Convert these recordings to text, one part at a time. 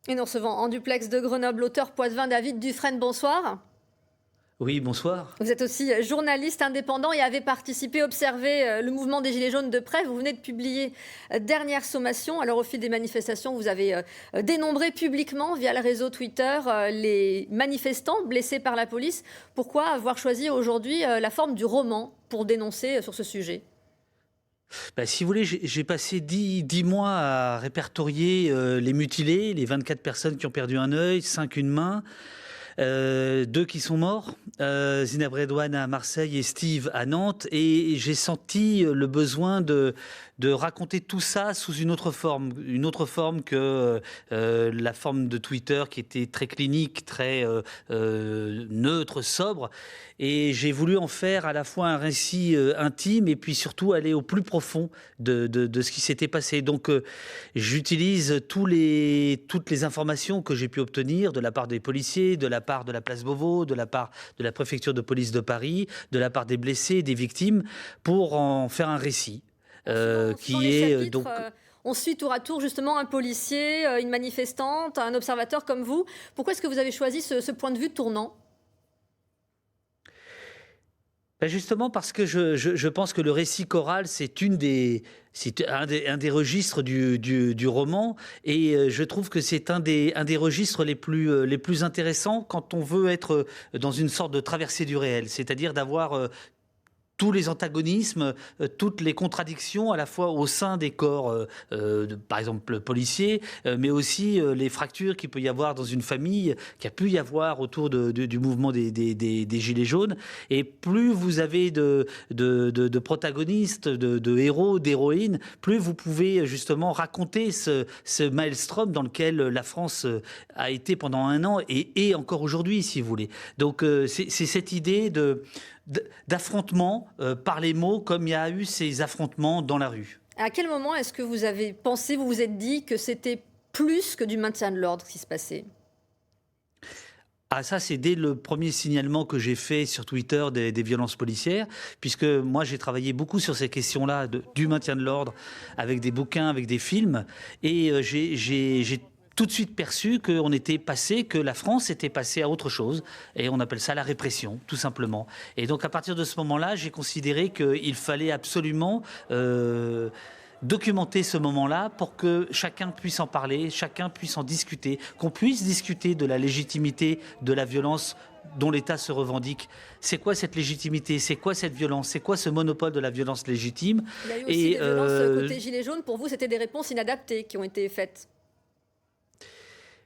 Et nous recevons en duplex de Grenoble l'auteur poitevin David Dufresne. Bonsoir. Oui, bonsoir. Vous êtes aussi journaliste indépendant et avez participé, observé le mouvement des Gilets jaunes de près. Vous venez de publier Dernière sommation. Alors au fil des manifestations, vous avez dénombré publiquement via le réseau Twitter les manifestants blessés par la police. Pourquoi avoir choisi aujourd'hui la forme du roman pour dénoncer sur ce sujet ? Si vous voulez, j'ai passé 10 mois à répertorier les mutilés, les 24 personnes qui ont perdu un œil, 5 une main, 2 qui sont morts, Zineb Redouane à Marseille et Steve à Nantes. Et j'ai senti le besoin de raconter tout ça sous une autre forme que la forme de Twitter qui était très clinique, très neutre, sobre. Et j'ai voulu en faire à la fois un récit intime et puis surtout aller au plus profond de ce qui s'était passé. Donc j'utilise toutes les informations que j'ai pu obtenir de la part des policiers, de la part de la place Beauvau, de la part de la préfecture de police de Paris, de la part des blessés, des victimes, pour en faire un récit. Qui est donc... On suit tour à tour justement un policier, une manifestante, un observateur comme vous. Pourquoi est-ce que vous avez choisi ce point de vue tournant ? Justement parce que je pense que le récit choral, c'est un des registres du roman, et je trouve que c'est un des registres les plus intéressants quand on veut être dans une sorte de traversée du réel, c'est-à-dire d'avoir tous les antagonismes, toutes les contradictions à la fois au sein des corps, par exemple policiers, mais aussi les fractures qu'il peut y avoir dans une famille, qu'il y a pu y avoir autour du mouvement des Gilets jaunes. Et plus vous avez de protagonistes, de héros, d'héroïnes, plus vous pouvez justement raconter ce maelstrom dans lequel la France a été pendant un an et encore aujourd'hui, si vous voulez. Donc c'est cette idée d'affrontement par les mots, comme il y a eu ces affrontements dans la rue. À quel moment est-ce que vous avez pensé, vous vous êtes dit que c'était plus que du maintien de l'ordre qui se passait ? Ah, ça, c'est dès le premier signalement que j'ai fait sur Twitter des violences policières, puisque moi, j'ai travaillé beaucoup sur ces questions-là du maintien de l'ordre, avec des bouquins, avec des films, et j'ai tout de suite perçu que la France était passée à autre chose, et on appelle ça la répression, tout simplement. Et donc, à partir de ce moment-là, j'ai considéré qu'il fallait absolument documenter ce moment-là pour que chacun puisse en parler, chacun puisse en discuter, qu'on puisse discuter de la légitimité de la violence dont l'État se revendique. C'est quoi cette légitimité ? C'est quoi cette violence ? C'est quoi ce monopole de la violence légitime ? Il y a eu aussi des violences côté Gilets jaunes. Pour vous, c'était des réponses inadaptées qui ont été faites.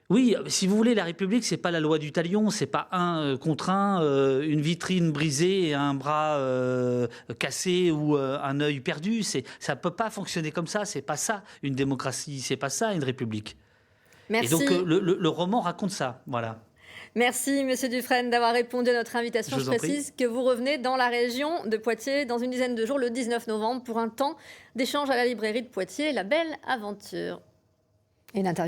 Oui, si vous voulez, la République, c'est pas la loi du talion, c'est pas un contre un, une vitrine brisée et un bras cassé ou un œil perdu. Ça peut pas fonctionner comme ça. C'est pas ça une démocratie, c'est pas ça une république. Merci. Et donc le roman raconte ça, voilà. Merci, Monsieur Dufresne, d'avoir répondu à notre invitation. Je précise que vous revenez dans la région de Poitiers dans une dizaine de jours, le 19 novembre, pour un temps d'échange à la librairie de Poitiers, La Belle Aventure. Et une interview